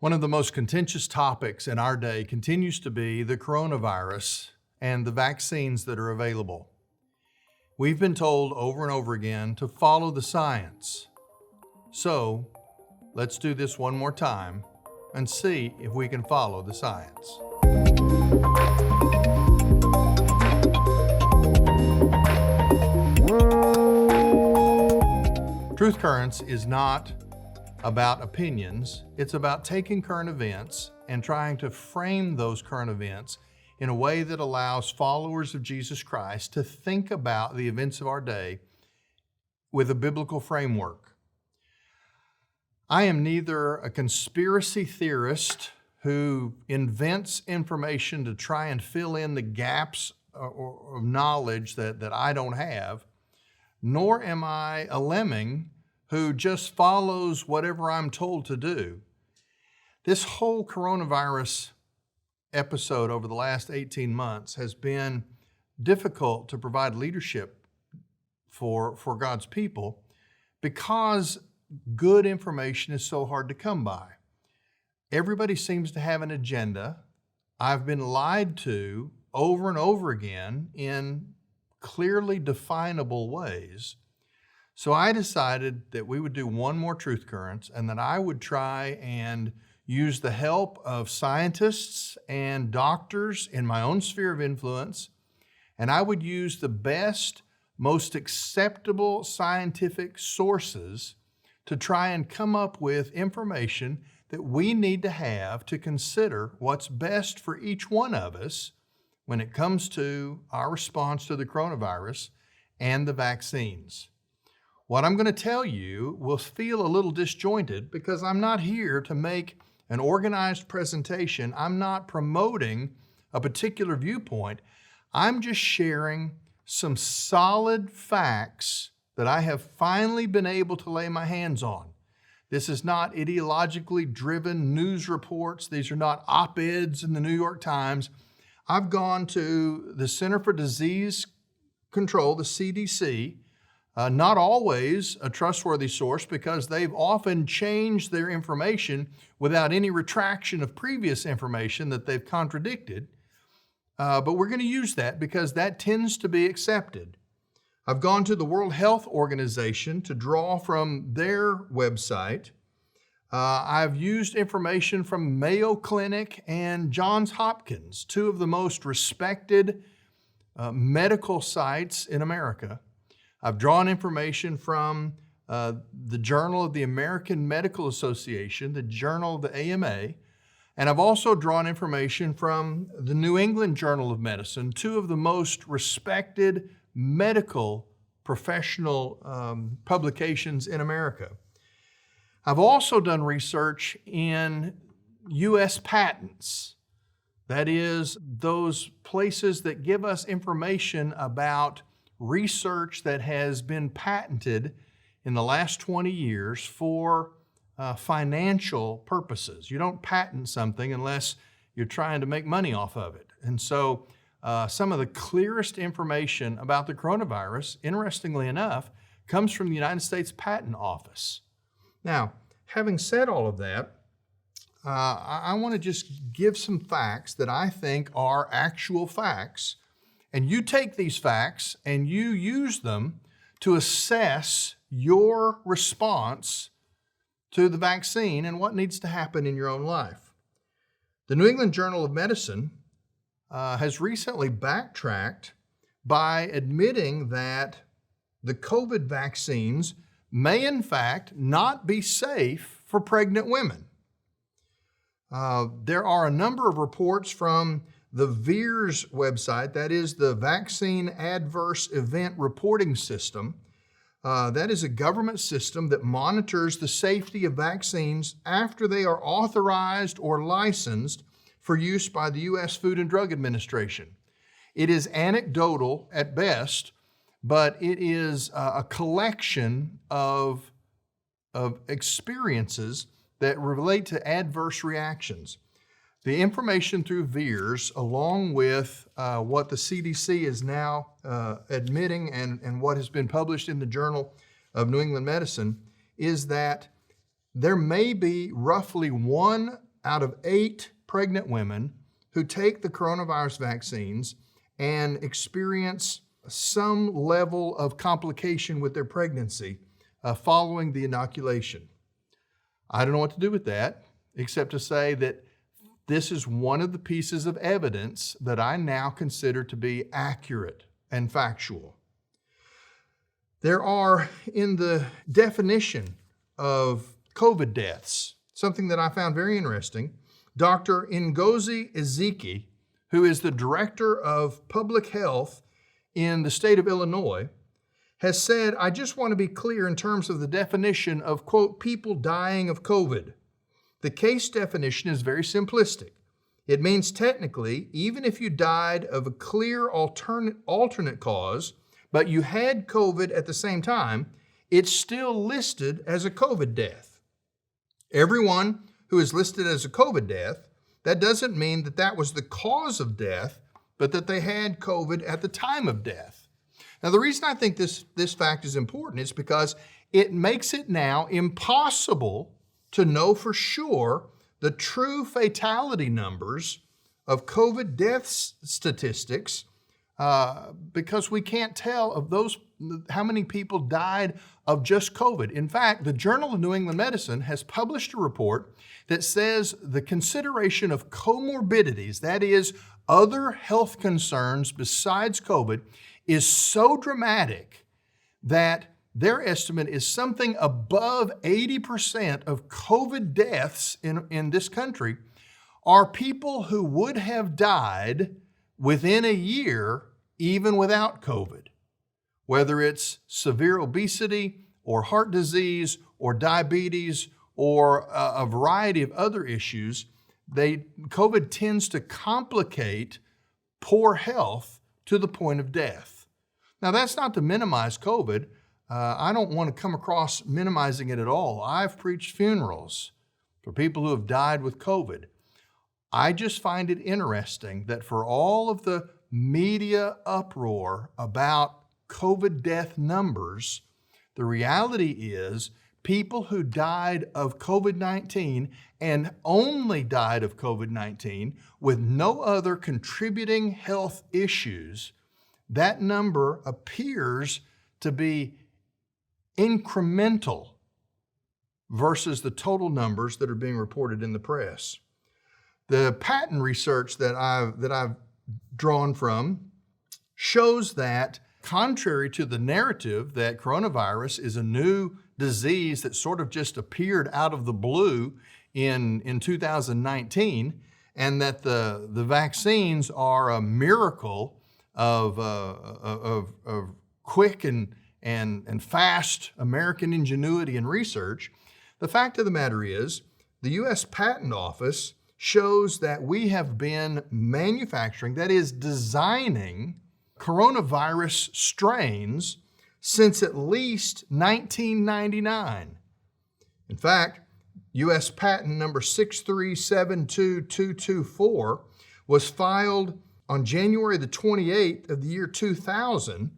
One of the most contentious topics in our day continues to be the coronavirus and the vaccines that are available. We've been told over and over again to follow the science. So let's do this one more time and see if we can follow the science. Truth Currents is not about opinions. It's about taking current events and trying to frame those current events in a way that allows followers of Jesus Christ to think about the events of our day with a biblical framework. I am neither a conspiracy theorist who invents information to try and fill in the gaps of knowledge that I don't have, nor am I a lemming who just follows whatever I'm told to do. This whole coronavirus episode over the last 18 months has been difficult to provide leadership for God's people because good information is so hard to come by. Everybody seems to have an agenda. I've been lied to over and over again in clearly definable ways. So I decided that we would do one more Truth Currents and that I would try and use the help of scientists and doctors in my own sphere of influence, and I would use the best, most acceptable scientific sources to try and come up with information that we need to have to consider what's best for each one of us when it comes to our response to the coronavirus and the vaccines. What I'm going to tell you will feel a little disjointed because I'm not here to make an organized presentation. I'm not promoting a particular viewpoint. I'm just sharing some solid facts that I have finally been able to lay my hands on. This is not ideologically driven news reports. These are not op-eds in the New York Times. I've gone to the Center for Disease Control, the CDC, not always a trustworthy source because they've often changed their information without any retraction of previous information that they've contradicted. But we're going to use that because that tends to be accepted. I've gone to the World Health Organization to draw from their website. I've used information from Mayo Clinic and Johns Hopkins, two of the most respected medical sites in America. I've drawn information from the Journal of the American Medical Association, the Journal of the AMA, and I've also drawn information from the New England Journal of Medicine, two of the most respected medical professional publications in America. I've also done research in U.S. patents. That is, those places that give us information about research that has been patented in the last 20 years for financial purposes. You don't patent something unless you're trying to make money off of it. And so some of the clearest information about the coronavirus, interestingly enough, comes from the United States Patent Office. Now, having said all of that, I want to just give some facts that I think are actual facts. And you take these facts and you use them to assess your response to the vaccine and what needs to happen in your own life. The New England Journal of Medicine has recently backtracked by admitting that the COVID vaccines may in fact not be safe for pregnant women. There are a number of reports from the VAERS website, that is the Vaccine Adverse Event Reporting System. That is a government system that monitors the safety of vaccines after they are authorized or licensed for use by the U.S. Food and Drug Administration. It is anecdotal at best, but it is a collection of experiences that relate to adverse reactions. The information through VAERS, along with what the CDC is now admitting and what has been published in the Journal of New England Medicine, is that there may be roughly 1 out of 8 pregnant women who take the coronavirus vaccines and experience some level of complication with their pregnancy following the inoculation. I don't know what to do with that, except to say that this is one of the pieces of evidence that I now consider to be accurate and factual. There are, in the definition of COVID deaths, something that I found very interesting. Dr. Ngozi Ezeki, who is the director of public health in the state of Illinois, has said, I just want to be clear in terms of the definition of, quote, people dying of COVID. The case definition is very simplistic. It means technically, even if you died of a clear alternate cause, but you had COVID at the same time, it's still listed as a COVID death. Everyone who is listed as a COVID death, that doesn't mean that that was the cause of death, but that they had COVID at the time of death. Now, the reason I think this fact is important is because it makes it now impossible to know for sure the true fatality numbers of COVID death statistics because we can't tell of those how many people died of just COVID. In fact, the Journal of New England Medicine has published a report that says the consideration of comorbidities, that is, other health concerns besides COVID, is so dramatic that their estimate is something above 80% of COVID deaths in this country are people who would have died within a year even without COVID. Whether it's severe obesity or heart disease or diabetes or a variety of other issues, COVID tends to complicate poor health to the point of death. Now, that's not to minimize COVID. I don't want to come across minimizing it at all. I've preached funerals for people who have died with COVID. I just find it interesting that for all of the media uproar about COVID death numbers, the reality is people who died of COVID-19 and only died of COVID-19 with no other contributing health issues, that number appears to be incremental versus the total numbers that are being reported in the press. The patent research that I've drawn from shows that, contrary to the narrative that coronavirus is a new disease that sort of just appeared out of the blue in 2019, and that the vaccines are a miracle of quick and fast American ingenuity and research, the fact of the matter is the U.S. Patent Office shows that we have been manufacturing, that is, designing coronavirus strains since at least 1999. In fact, U.S. patent number 6372224 was filed on January the 28th of the year 2000,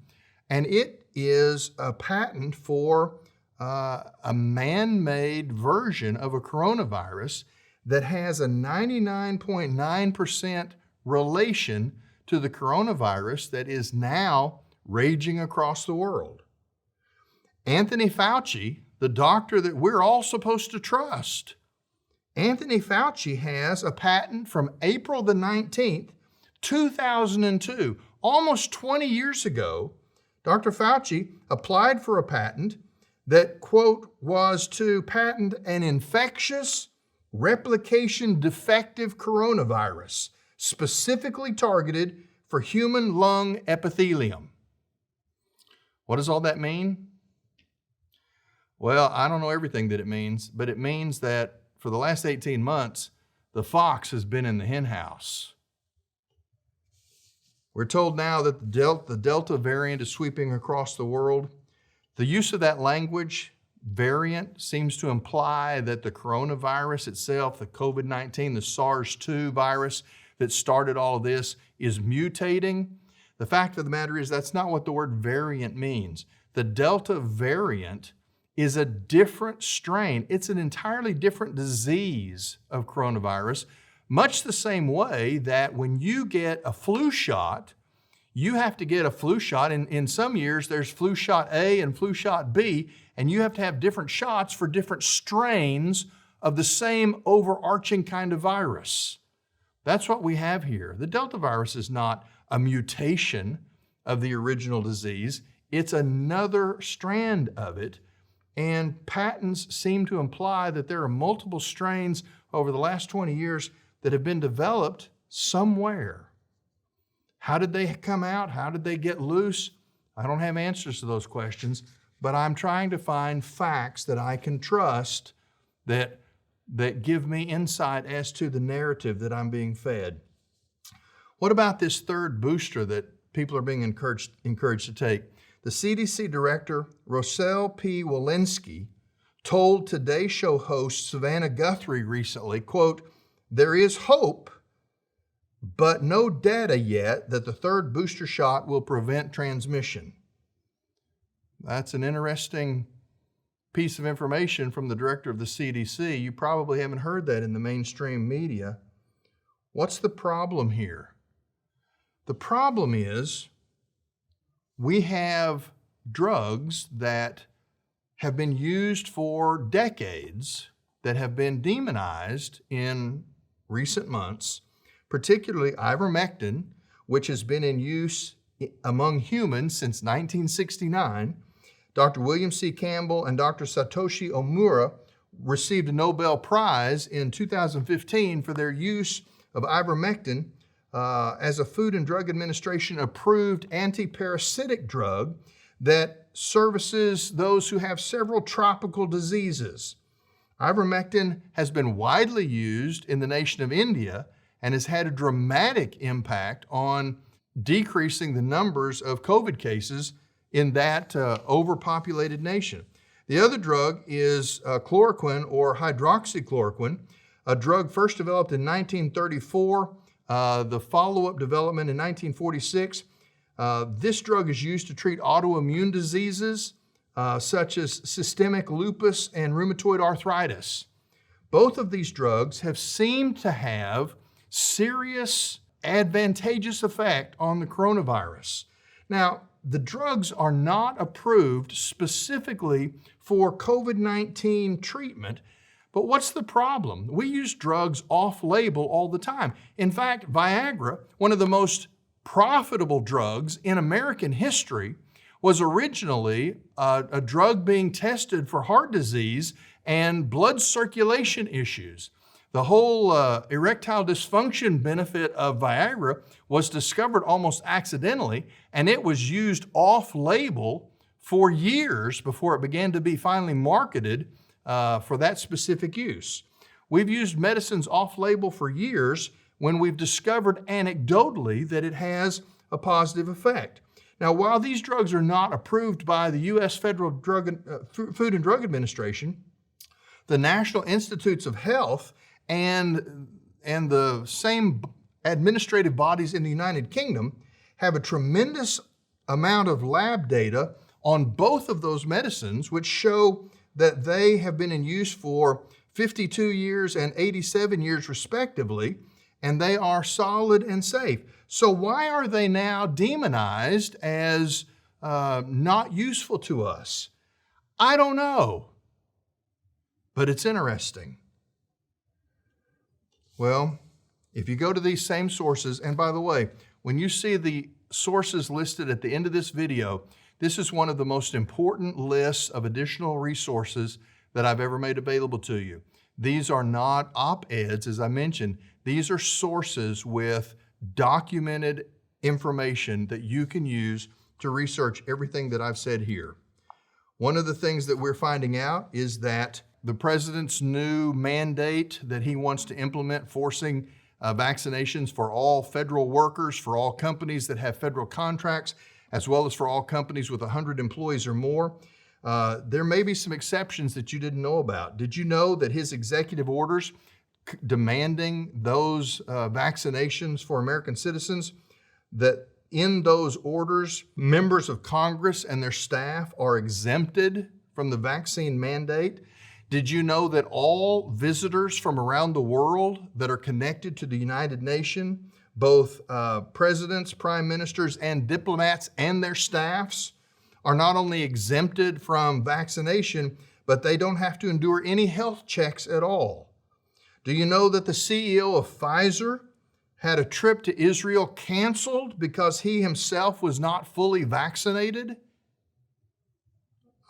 and it is a patent for a man-made version of a coronavirus that has a 99.9% relation to the coronavirus that is now raging across the world. Anthony Fauci, the doctor that we're all supposed to trust, Anthony Fauci has a patent from April the 19th, 2002, almost 20 years ago. Dr. Fauci applied for a patent that, quote, was to patent an infectious, replication defective coronavirus specifically targeted for human lung epithelium. What does all that mean? Well, I don't know everything that it means, but it means that for the last 18 months, the fox has been in the hen house. We're told now that the Delta variant is sweeping across the world. The use of that language, variant, seems to imply that the coronavirus itself, the COVID-19, the SARS-2 virus that started all of this, is mutating. The fact of the matter is that's not what the word variant means. The Delta variant is a different strain. It's an entirely different disease of coronavirus, much the same way that when you get a flu shot, you have to get a flu shot. In some years, there's flu shot A and flu shot B, and you have to have different shots for different strains of the same overarching kind of virus. That's what we have here. The Delta virus is not a mutation of the original disease. It's another strand of it. And patents seem to imply that there are multiple strains over the last 20 years that have been developed somewhere. How did they come out? How did they get loose? I don't have answers to those questions, but I'm trying to find facts that I can trust that give me insight as to the narrative that I'm being fed. What about this third booster that people are being encouraged to take? The CDC director, Rochelle P. Walensky, told Today Show host Savannah Guthrie recently, quote, "There is hope, but no data yet that the third booster shot will prevent transmission." That's an interesting piece of information from the director of the CDC. You probably haven't heard that in the mainstream media. What's the problem here? The problem is we have drugs that have been used for decades that have been demonized in recent months, particularly ivermectin, which has been in use among humans since 1969. Dr. William C. Campbell and Dr. Satoshi Omura received a Nobel Prize in 2015 for their use of ivermectin as a Food and Drug Administration approved anti-parasitic drug that services those who have several tropical diseases. Ivermectin has been widely used in the nation of India and has had a dramatic impact on decreasing the numbers of COVID cases in that overpopulated nation. The other drug is chloroquine or hydroxychloroquine, a drug first developed in 1934, the follow-up development in 1946. This drug is used to treat autoimmune diseases such as systemic lupus and rheumatoid arthritis. Both of these drugs have seemed to have serious advantageous effect on the coronavirus. Now, the drugs are not approved specifically for COVID-19 treatment, but what's the problem? We use drugs off-label all the time. In fact, Viagra, one of the most profitable drugs in American history, was originally a drug being tested for heart disease and blood circulation issues. The whole erectile dysfunction benefit of Viagra was discovered almost accidentally, and it was used off-label for years before it began to be finally marketed for that specific use. We've used medicines off-label for years when we've discovered anecdotally that it has a positive effect. Now, while these drugs are not approved by the U.S. Federal Food and Drug Administration, the National Institutes of Health and the same administrative bodies in the United Kingdom have a tremendous amount of lab data on both of those medicines, which show that they have been in use for 52 years and 87 years respectively, and they are solid and safe. So why are they now demonized as not useful to us? I don't know, but it's interesting. Well, if you go to these same sources, and by the way, when you see the sources listed at the end of this video, this is one of the most important lists of additional resources that I've ever made available to you. These are not op-eds, as I mentioned. These are sources with documented information that you can use to research everything that I've said here. One of the things that we're finding out is that the president's new mandate that he wants to implement, forcing vaccinations for all federal workers, for all companies that have federal contracts, as well as for all companies with 100 employees or more. There may be some exceptions that you didn't know about. Did you know that his executive orders demanding those vaccinations for American citizens, that in those orders, members of Congress and their staff are exempted from the vaccine mandate? Did you know that all visitors from around the world that are connected to the United Nations, both presidents, prime ministers, and diplomats and their staffs, are not only exempted from vaccination, but they don't have to endure any health checks at all? Do you know that the CEO of Pfizer had a trip to Israel canceled because he himself was not fully vaccinated?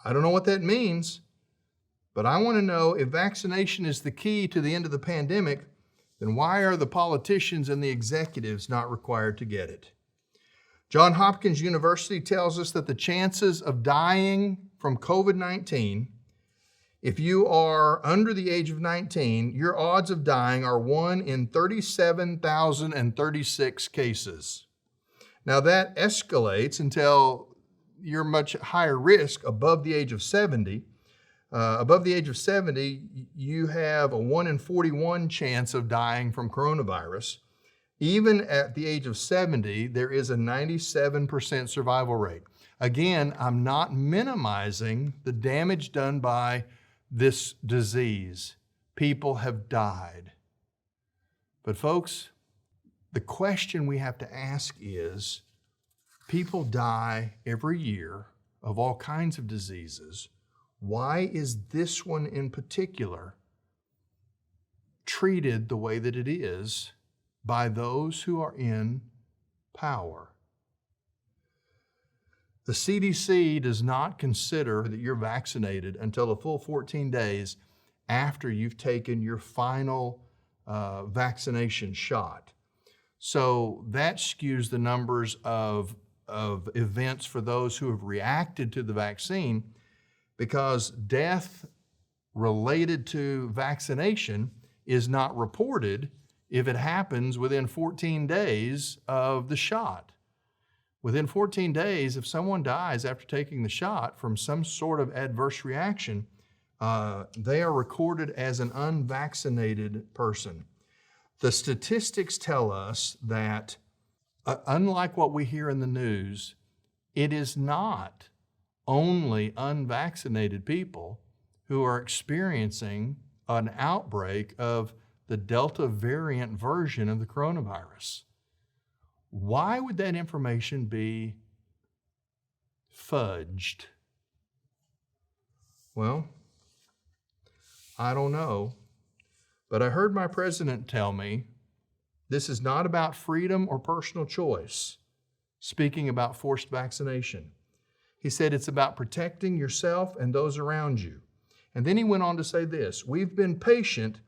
I don't know what that means, but I want to know, if vaccination is the key to the end of the pandemic, then why are the politicians and the executives not required to get it? Johns Hopkins University tells us that the chances of dying from COVID-19, if you are under the age of 19, your odds of dying are 1 in 37,036 cases. Now that escalates until you're much higher risk above the age of 70. Above the age of 70, you have a 1 in 41 chance of dying from coronavirus. Even at the age of 70, there is a 97% survival rate. Again, I'm not minimizing the damage done by this disease. People have died. But folks, the question we have to ask is, people die every year of all kinds of diseases. Why is this one in particular treated the way that it is by those who are in power? The CDC does not consider that you're vaccinated until a full 14 days after you've taken your final vaccination shot. So that skews the numbers of events for those who have reacted to the vaccine, because death related to vaccination is not reported if it happens within 14 days of the shot. Within 14 days, if someone dies after taking the shot from some sort of adverse reaction, they are recorded as an unvaccinated person. The statistics tell us that, unlike what we hear in the news, it is not only unvaccinated people who are experiencing an outbreak of the Delta variant version of the coronavirus. Why would that information be fudged? Well, I don't know, but I heard my president tell me this is not about freedom or personal choice, speaking about forced vaccination. He said it's about protecting yourself and those around you. And then he went on to say this: we've been patient,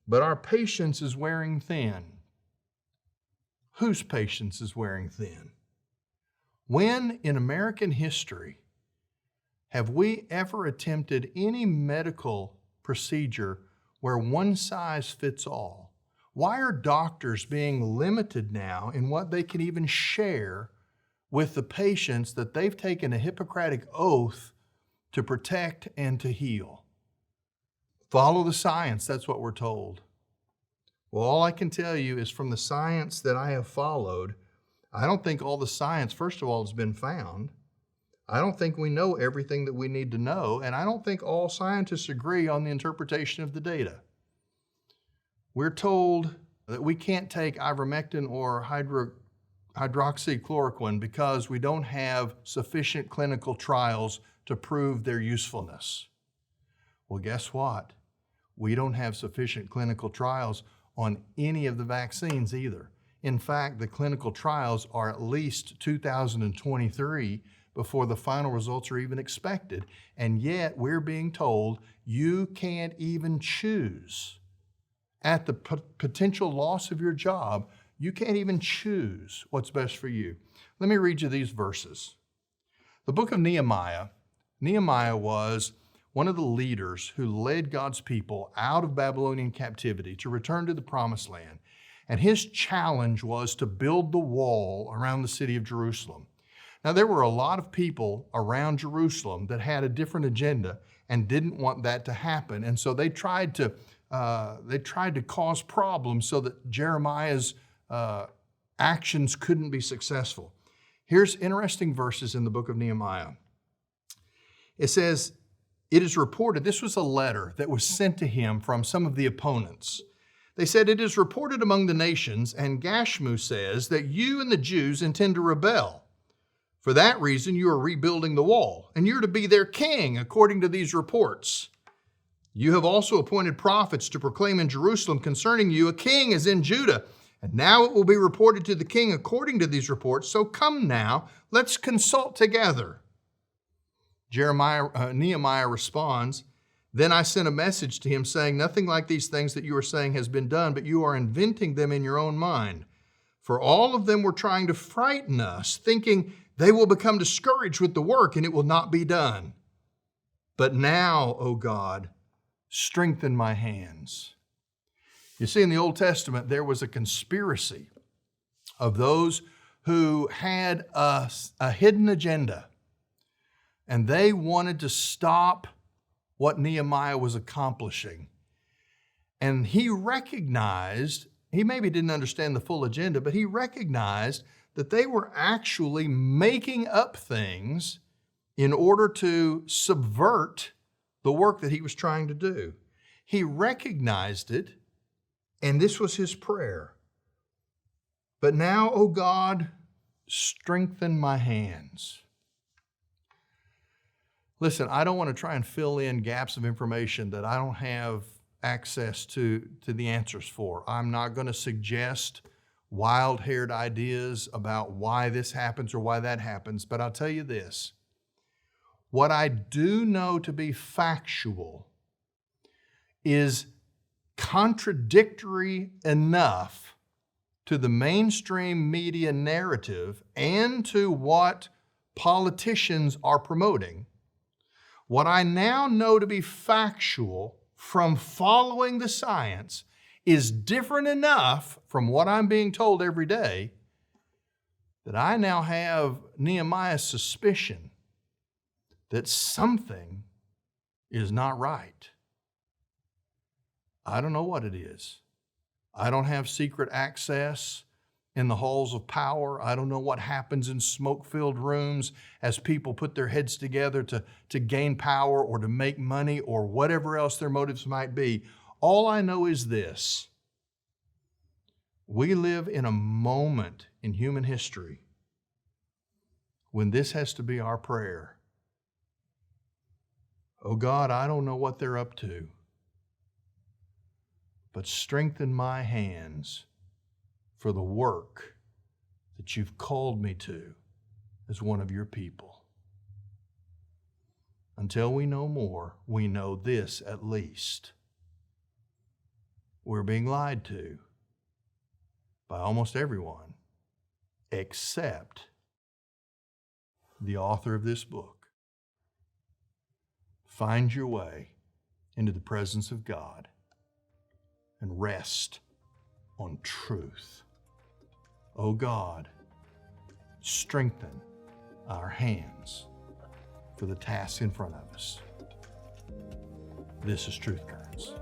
but our patience is wearing thin. Whose patience is wearing thin? When in American history have we ever attempted any medical procedure where one size fits all? Why are doctors being limited now in what they can even share with the patients that they've taken a Hippocratic Oath to protect and to heal? Follow the science, that's what we're told. Well, all I can tell you is from the science that I have followed, I don't think all the science, first of all, has been found. I don't think we know everything that we need to know, and I don't think all scientists agree on the interpretation of the data. We're told that we can't take ivermectin or hydroxychloroquine because we don't have sufficient clinical trials to prove their usefulness. Well, guess what? We don't have sufficient clinical trials on any of the vaccines either. In fact, the clinical trials are at least 2023 before the final results are even expected. And yet we're being told you can't even choose. At the potential loss of your job, you can't even choose what's best for you. Let me read you these verses. The book of Nehemiah. Nehemiah was one of the leaders who led God's people out of Babylonian captivity to return to the Promised Land. And his challenge was to build the wall around the city of Jerusalem. Now, there were a lot of people around Jerusalem that had a different agenda and didn't want that to happen. And so they tried to cause problems so that Jeremiah's actions couldn't be successful. Here's interesting verses in the book of Nehemiah. It says, it is reported, this was a letter that was sent to him from some of the opponents. They said, it is reported among the nations, and Gashmu says that you and the Jews intend to rebel. For that reason, you are rebuilding the wall, and you're to be their king, according to these reports. You have also appointed prophets to proclaim in Jerusalem concerning you, a king is in Judah. And now it will be reported to the king according to these reports. So come now, let's consult together. Nehemiah responds, then I sent a message to him saying, nothing like these things that you are saying has been done, but you are inventing them in your own mind. For all of them were trying to frighten us, thinking they will become discouraged with the work and it will not be done. But now, O God, strengthen my hands. You see, in the Old Testament, there was a conspiracy of those who had a hidden agenda, and they wanted to stop what Nehemiah was accomplishing. And he recognized, he maybe didn't understand the full agenda, but he recognized that they were actually making up things in order to subvert the work that he was trying to do. He recognized it, and this was his prayer. But now, O God, strengthen my hands. Listen, I don't want to try and fill in gaps of information that I don't have access to the answers for. I'm not going to suggest wild-haired ideas about why this happens or why that happens, but I'll tell you this. What I do know to be factual is contradictory enough to the mainstream media narrative and to what politicians are promoting. What I now know to be factual from following the science is different enough from what I'm being told every day that I now have Nehemiah's suspicion that something is not right. I don't know what it is. I don't have secret access in the halls of power. I don't know what happens in smoke-filled rooms as people put their heads together to gain power or to make money or whatever else their motives might be. All I know is this. We live in a moment in human history when this has to be our prayer. Oh God, I don't know what they're up to, but strengthen my hands for the work that you've called me to as one of your people. Until we know more, we know this at least. We're being lied to by almost everyone except the author of this book. Find your way into the presence of God and rest on truth. Oh God, strengthen our hands for the task in front of us. This is Truth Currents.